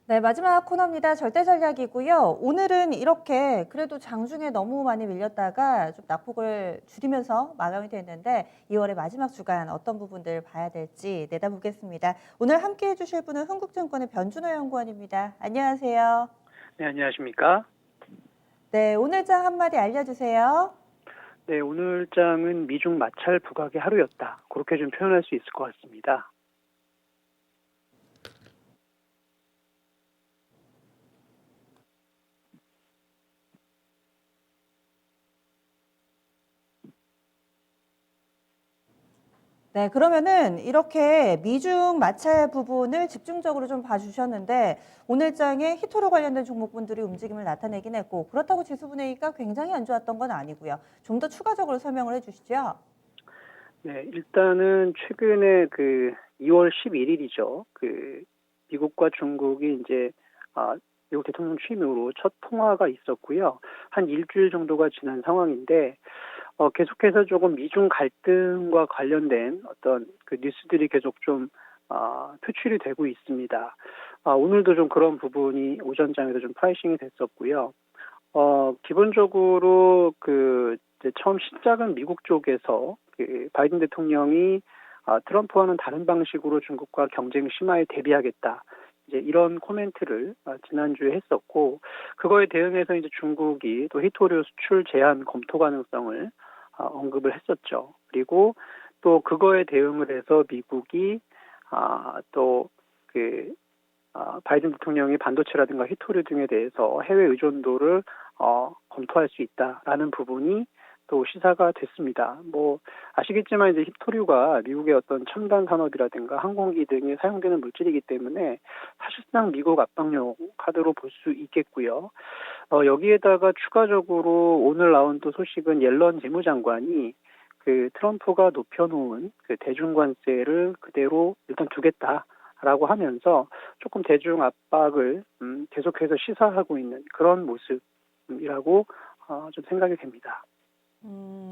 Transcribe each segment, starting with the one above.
네, 마지막 코너입니다. 절대 전략이고요. 오늘은 이렇게 그래도 장중에 너무 많이 밀렸다가 좀 낙폭을 줄이면서 마감이 됐는데 2월의 마지막 주간 어떤 부분들 봐야 될지 내다보겠습니다. 오늘 함께 해주실 분은 흥국증권의 변준호 연구원입니다. 안녕하세요. 네, 안녕하십니까? 네, 오늘 장 한마디 알려주세요. 네, 오늘 장은 미중 마찰 부각의 하루였다. 그렇게 좀 표현할 수 있을 것 같습니다. 네, 그러면은 이렇게 미중 마찰 부분을 집중적으로 좀 봐주셨는데 오늘 장에 히토로 관련된 종목분들이 움직임을 나타내긴 했고 그렇다고 지수 분위기가 굉장히 안 좋았던 건 아니고요. 좀 더 추가적으로 설명을 해주시죠. 네, 일단은 최근에 2월 11일이죠. 미국과 중국이 이제 미국 대통령 취임 이후로 첫 통화가 있었고요. 한 일주일 정도가 지난 상황인데 계속해서 조금 미중 갈등과 관련된 어떤 뉴스들이 계속 좀 표출이 되고 있습니다. 오늘도 좀 그런 부분이 오전장에도 좀 프라이싱이 됐었고요. 기본적으로 이제 처음 시작은 미국 쪽에서 바이든 대통령이 트럼프와는 다른 방식으로 중국과 경쟁 심화에 대비하겠다. 이제 이런 코멘트를 지난주에 했었고, 그거에 대응해서 이제 중국이 또 히토류 수출 제한 검토 가능성을 언급을 했었죠. 그리고 또 그거에 대응을 해서 미국이 또 바이든 대통령이 반도체라든가 히토류 등에 대해서 해외 의존도를 검토할 수 있다라는 부분이 또 시사가 됐습니다. 뭐 아시겠지만 이제 히토류가 미국의 어떤 첨단 산업이라든가 항공기 등에 사용되는 물질이기 때문에 사실상 미국 압박용 카드로 볼 수 있겠고요. 여기에다가 추가적으로 오늘 나온 또 소식은 옐런 재무장관이 트럼프가 높여놓은 대중관세를 그대로 일단 두겠다라고 하면서 조금 대중 압박을 계속해서 시사하고 있는 그런 모습이라고 좀 생각이 됩니다.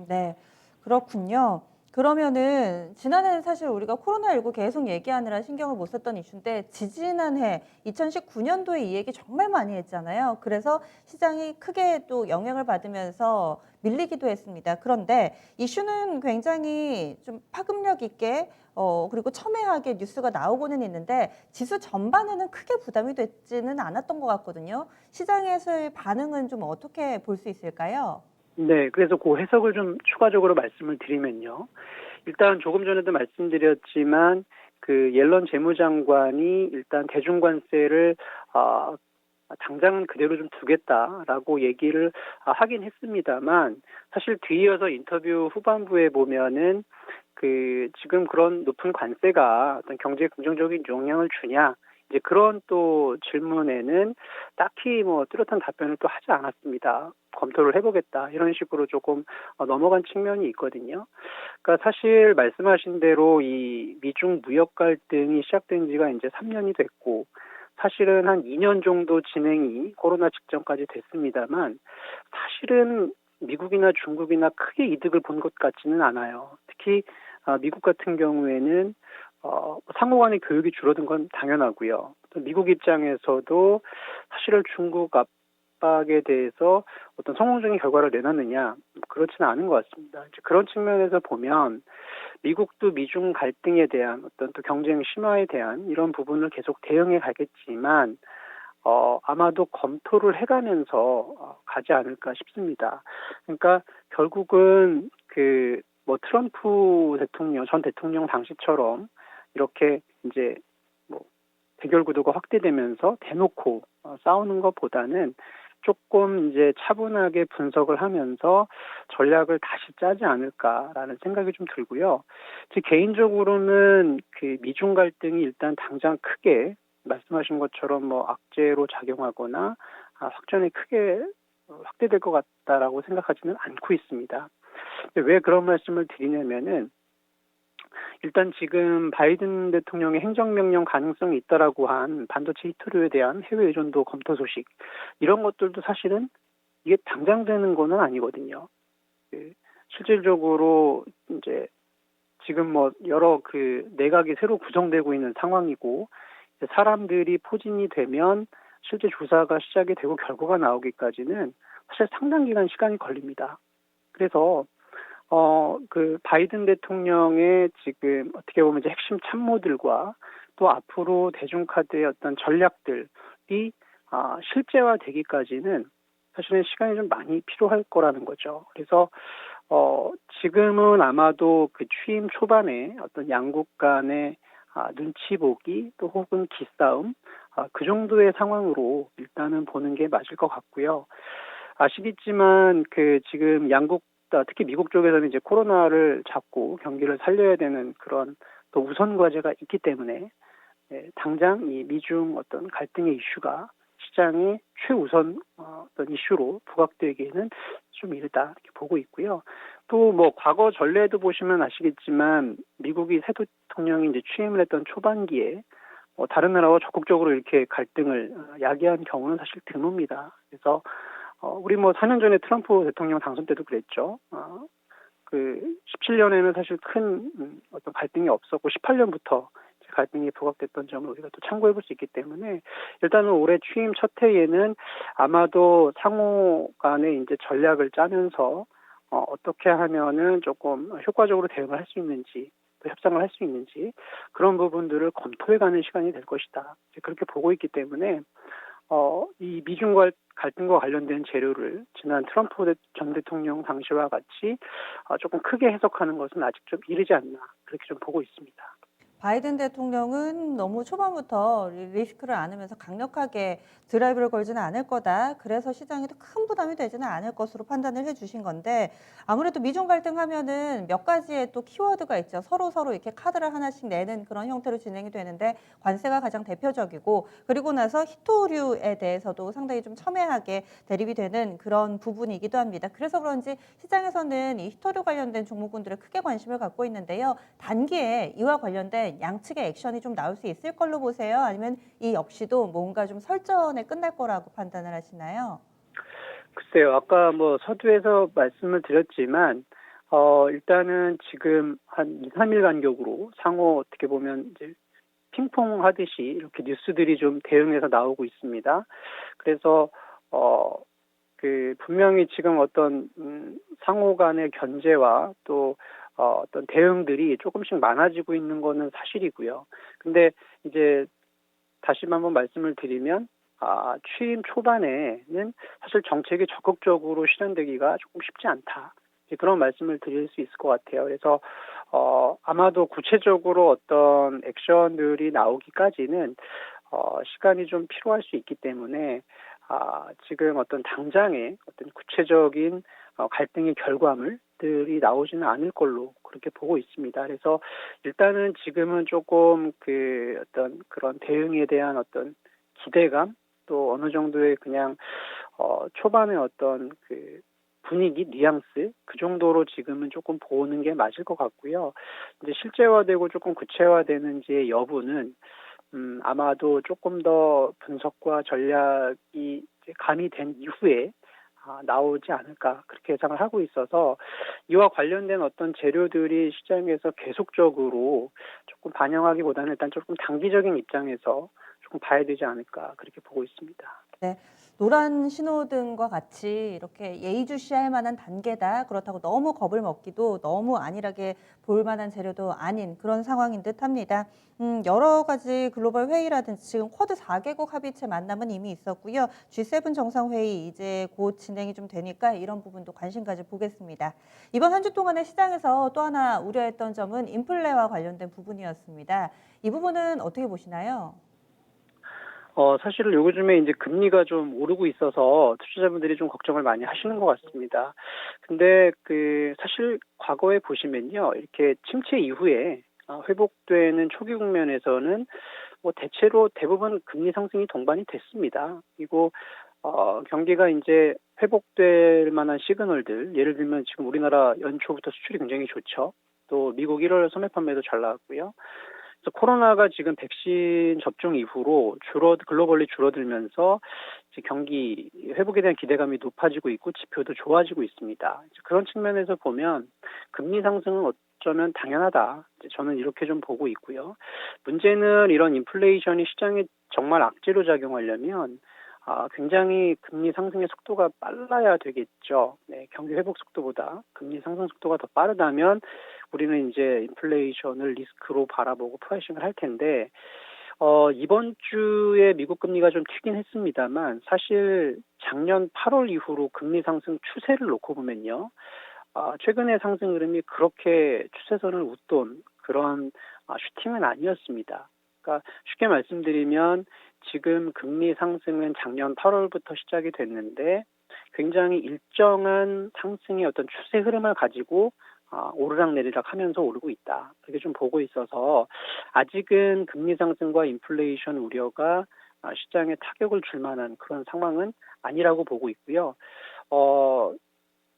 네, 그렇군요. 그러면은 지난해는 사실 우리가 코로나19 계속 얘기하느라 신경을 못 썼던 이슈인데 지지난해 2019년도에 이 얘기 정말 많이 했잖아요. 그래서 시장이 크게 또 영향을 받으면서 밀리기도 했습니다. 그런데 이슈는 굉장히 좀 파급력 있게 그리고 첨예하게 뉴스가 나오고는 있는데 지수 전반에는 크게 부담이 되지는 않았던 것 같거든요. 시장에서의 반응은 좀 어떻게 볼 수 있을까요? 네, 그래서 그 해석을 좀 추가적으로 말씀을 드리면요. 일단 조금 전에도 말씀드렸지만 옐런 재무장관이 일단 대중관세를 당장은 그대로 좀 두겠다라고 얘기를 하긴 했습니다만 사실 뒤이어서 인터뷰 후반부에 보면은 지금 그런 높은 관세가 어떤 경제에 긍정적인 영향을 주냐 이제 그런 또 질문에는 딱히 뭐 뚜렷한 답변을 또 하지 않았습니다. 검토를 해보겠다 이런 식으로 조금 넘어간 측면이 있거든요. 그러니까 사실 말씀하신 대로 이 미중 무역 갈등이 시작된 지가 이제 3년이 됐고 사실은 한 2년 정도 진행이 코로나 직전까지 됐습니다만 사실은 미국이나 중국이나 크게 이득을 본 것 같지는 않아요. 특히 미국 같은 경우에는 상호 간의 교육이 줄어든 건 당연하고요. 또 미국 입장에서도 사실은 중국 압박에 대해서 어떤 성공적인 결과를 내놨느냐 그렇지는 않은 것 같습니다. 이제 그런 측면에서 보면 미국도 미중 갈등에 대한 어떤 또 경쟁 심화에 대한 이런 부분을 계속 대응해 가겠지만 아마도 검토를 해가면서 가지 않을까 싶습니다. 그러니까 결국은 뭐 트럼프 대통령 전 대통령 당시처럼 이렇게 이제 뭐 대결 구도가 확대되면서 대놓고 싸우는 것보다는 조금 이제 차분하게 분석을 하면서 전략을 다시 짜지 않을까라는 생각이 좀 들고요. 제 개인적으로는 미중 갈등이 일단 당장 크게 말씀하신 것처럼 뭐 악재로 작용하거나 확전이 크게 확대될 것 같다라고 생각하지는 않고 있습니다. 왜 그런 말씀을 드리냐면은 일단 지금 바이든 대통령의 행정명령 가능성이 있다라고 한 반도체 히토류에 대한 해외 의존도 검토 소식 이런 것들도 사실은 이게 당장 되는 거는 아니거든요. 실질적으로 이제 지금 뭐 여러 내각이 새로 구성되고 있는 상황이고 사람들이 포진이 되면 실제 조사가 시작이 되고 결과가 나오기까지는 사실 상당 기간 시간이 걸립니다. 그래서 그 바이든 대통령의 지금 어떻게 보면 이제 핵심 참모들과 또 앞으로 대중카드의 어떤 전략들이 실제화되기까지는 사실은 시간이 좀 많이 필요할 거라는 거죠. 그래서 지금은 아마도 그 취임 초반에 어떤 양국 간의 눈치 보기 또 혹은 기싸움 그 정도의 상황으로 일단은 보는 게 맞을 것 같고요. 아시겠지만 그 지금 양국 특히 미국 쪽에서는 이제 코로나를 잡고 경기를 살려야 되는 그런 또 우선 과제가 있기 때문에 당장 이 미중 어떤 갈등의 이슈가 시장의 최우선 어떤 이슈로 부각되기에는 좀 이르다 이렇게 보고 있고요. 또 뭐 과거 전례도 보시면 아시겠지만 미국이 새 대통령이 이제 취임을 했던 초반기에 다른 나라와 적극적으로 이렇게 갈등을 야기한 경우는 사실 드뭅니다. 그래서 우리 뭐 4년 전에 트럼프 대통령 당선 때도 그랬죠. 그 17년에는 사실 큰 어떤 갈등이 없었고 18년부터 갈등이 부각됐던 점을 우리가 또 참고해 볼 수 있기 때문에 일단은 올해 취임 첫 해에는 아마도 상호 간에 이제 전략을 짜면서 어떻게 하면은 조금 효과적으로 대응을 할 수 있는지 또 협상을 할 수 있는지 그런 부분들을 검토해가는 시간이 될 것이다. 그렇게 보고 있기 때문에 이 미중 갈등과 관련된 재료를 지난 트럼프 전 대통령 당시와 같이 조금 크게 해석하는 것은 아직 좀 이르지 않나 그렇게 좀 보고 있습니다. 바이든 대통령은 너무 초반부터 리스크를 안으면서 강력하게 드라이브를 걸지는 않을 거다. 그래서 시장에도 큰 부담이 되지는 않을 것으로 판단을 해주신 건데 아무래도 미중 갈등하면은 몇 가지의 또 키워드가 있죠. 서로 이렇게 카드를 하나씩 내는 그런 형태로 진행이 되는데 관세가 가장 대표적이고 그리고 나서 히토류에 대해서도 상당히 좀 첨예하게 대립이 되는 그런 부분이기도 합니다. 그래서 그런지 시장에서는 이 히토류 관련된 종목군들에 크게 관심을 갖고 있는데요. 단기에 이와 관련된 양측의 액션이 좀 나올 수 있을 걸로 보세요? 아니면 이 역시도 뭔가 좀 설전에 끝날 거라고 판단을 하시나요? 글쎄요, 아까 뭐 서두에서 말씀을 드렸지만, 일단은 지금 한 2, 3일 간격으로 상호 어떻게 보면 이제 핑퐁 하듯이 이렇게 뉴스들이 좀 대응해서 나오고 있습니다. 그래서, 분명히 지금 어떤, 상호 간의 견제와 또, 어떤 대응들이 조금씩 많아지고 있는 거는 사실이고요. 근데 이제 다시 한번 말씀을 드리면 취임 초반에는 사실 정책이 적극적으로 실현되기가 조금 쉽지 않다. 그런 말씀을 드릴 수 있을 것 같아요. 그래서 아마도 구체적으로 어떤 액션들이 나오기까지는 시간이 좀 필요할 수 있기 때문에 지금 어떤 당장의 어떤 구체적인 갈등의 결과물들이 나오지는 않을 걸로 그렇게 보고 있습니다. 그래서 일단은 지금은 조금 그 어떤 그런 대응에 대한 어떤 기대감 또 어느 정도의 그냥 초반의 어떤 그 분위기, 뉘앙스 그 정도로 지금은 조금 보는 게 맞을 것 같고요. 이제 실제화되고 조금 구체화되는지의 여부는 아마도 조금 더 분석과 전략이 이제 가미된 이후에 나오지 않을까 그렇게 예상을 하고 있어서 이와 관련된 어떤 재료들이 시장에서 계속적으로 조금 반영하기보다는 일단 조금 단기적인 입장에서 조금 봐야 되지 않을까 그렇게 보고 있습니다. 네, 노란 신호등과 같이 이렇게 예의주시할 만한 단계다. 그렇다고 너무 겁을 먹기도 너무 안일하게 볼 만한 재료도 아닌 그런 상황인 듯합니다. 여러 가지 글로벌 회의라든지 지금 쿼드 4개국 합의체 만남은 이미 있었고요. G7 정상회의 이제 곧 진행이 좀 되니까 이런 부분도 관심 가져 보겠습니다. 이번 한 주 동안의 시장에서 또 하나 우려했던 점은 인플레와 관련된 부분이었습니다. 이 부분은 어떻게 보시나요? 사실은 요즘에 이제 금리가 좀 오르고 있어서 투자자분들이 좀 걱정을 많이 하시는 것 같습니다. 근데 사실 과거에 보시면요. 이렇게 침체 이후에 회복되는 초기 국면에서는 뭐 대체로 대부분 금리 상승이 동반이 됐습니다. 그리고 경기가 이제 회복될 만한 시그널들, 예를 들면 지금 우리나라 연초부터 수출이 굉장히 좋죠. 또 미국 1월 소매 판매도 잘 나왔고요. 그래서 코로나가 지금 백신 접종 이후로 글로벌리 줄어들면서 이제 경기 회복에 대한 기대감이 높아지고 있고 지표도 좋아지고 있습니다. 그런 측면에서 보면 금리 상승은 어쩌면 당연하다. 이제 저는 이렇게 좀 보고 있고요. 문제는 이런 인플레이션이 시장에 정말 악재로 작용하려면 굉장히 금리 상승의 속도가 빨라야 되겠죠. 네, 경기 회복 속도보다 금리 상승 속도가 더 빠르다면 우리는 이제 인플레이션을 리스크로 바라보고 프라이싱을 할 텐데 이번 주에 미국 금리가 좀 튀긴 했습니다만 사실 작년 8월 이후로 금리 상승 추세를 놓고 보면요. 최근의 상승 흐름이 그렇게 추세선을 웃돈 그런 슈팅은 아니었습니다. 그러니까 쉽게 말씀드리면 지금 금리 상승은 작년 8월부터 시작이 됐는데 굉장히 일정한 상승의 어떤 추세 흐름을 가지고 오르락내리락 하면서 오르고 있다. 그렇게 좀 보고 있어서 아직은 금리 상승과 인플레이션 우려가 시장에 타격을 줄 만한 그런 상황은 아니라고 보고 있고요.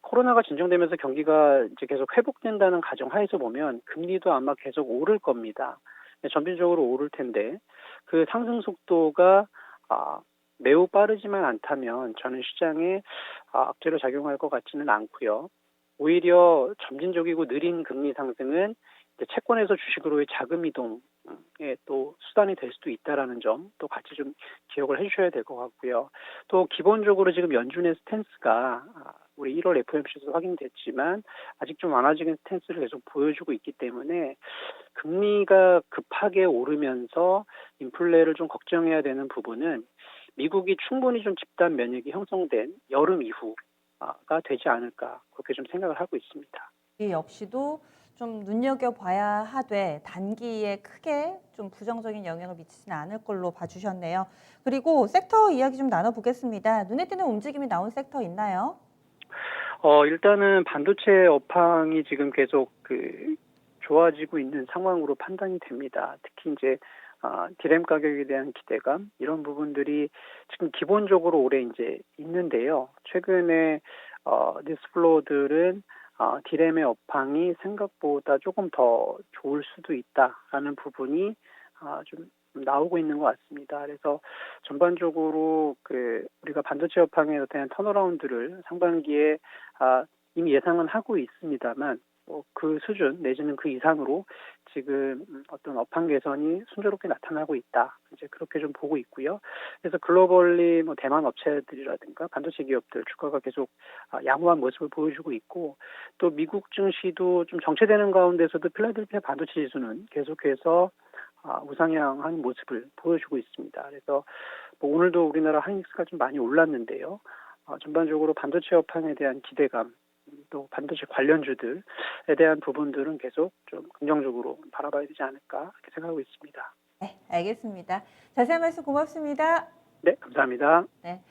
코로나가 진정되면서 경기가 이제 계속 회복된다는 가정하에서 보면 금리도 아마 계속 오를 겁니다. 점진적으로 오를 텐데 그 상승 속도가 매우 빠르지만 않다면 저는 시장에 악재로 작용할 것 같지는 않고요. 오히려 점진적이고 느린 금리 상승은 이제 채권에서 주식으로의 자금 이동에 또 수단이 될 수도 있다라는 점 또 같이 좀 기억을 해주셔야 될 것 같고요. 또 기본적으로 지금 연준의 스탠스가 우리 1월 FOMC에서 확인됐지만 아직 좀 완화적인 스탠스를 계속 보여주고 있기 때문에 금리가 급하게 오르면서 인플레를 좀 걱정해야 되는 부분은 미국이 충분히 좀 집단 면역이 형성된 여름 이후가 되지 않을까 그렇게 좀 생각을 하고 있습니다. 이 역시도 좀 눈여겨봐야 하되 단기에 크게 좀 부정적인 영향을 미치지는 않을 걸로 봐주셨네요. 그리고 섹터 이야기 좀 나눠보겠습니다. 눈에 띄는 움직임이 나온 섹터 있나요? 일단은 반도체 업황이 지금 계속 좋아지고 있는 상황으로 판단이 됩니다. 특히 이제 디램 가격에 대한 기대감 이런 부분들이 지금 기본적으로 올해 이제 있는데요. 최근에 뉴스플로우들은 디램의 업황이 생각보다 조금 더 좋을 수도 있다라는 부분이 좀 나오고 있는 것 같습니다. 그래서 전반적으로 우리가 반도체 업황에 대한 턴어라운드를 상반기에 이미 예상은 하고 있습니다만 그 수준 내지는 그 이상으로 지금 어떤 업황 개선이 순조롭게 나타나고 있다. 이제 그렇게 좀 보고 있고요. 그래서 글로벌리 대만 업체들이라든가 반도체 기업들 주가가 계속 양호한 모습을 보여주고 있고 또 미국 증시도 좀 정체되는 가운데서도 필라델피아 반도체 지수는 계속해서 우상향한 모습을 보여주고 있습니다. 그래서 오늘도 우리나라 하이닉스가 좀 많이 올랐는데요. 전반적으로 반도체 업황에 대한 기대감 또 반도체 관련주들에 대한 부분들은 계속 좀 긍정적으로 바라봐야 되지 않을까 이렇게 생각하고 있습니다. 네, 알겠습니다. 자세한 말씀 고맙습니다. 네, 감사합니다. 네.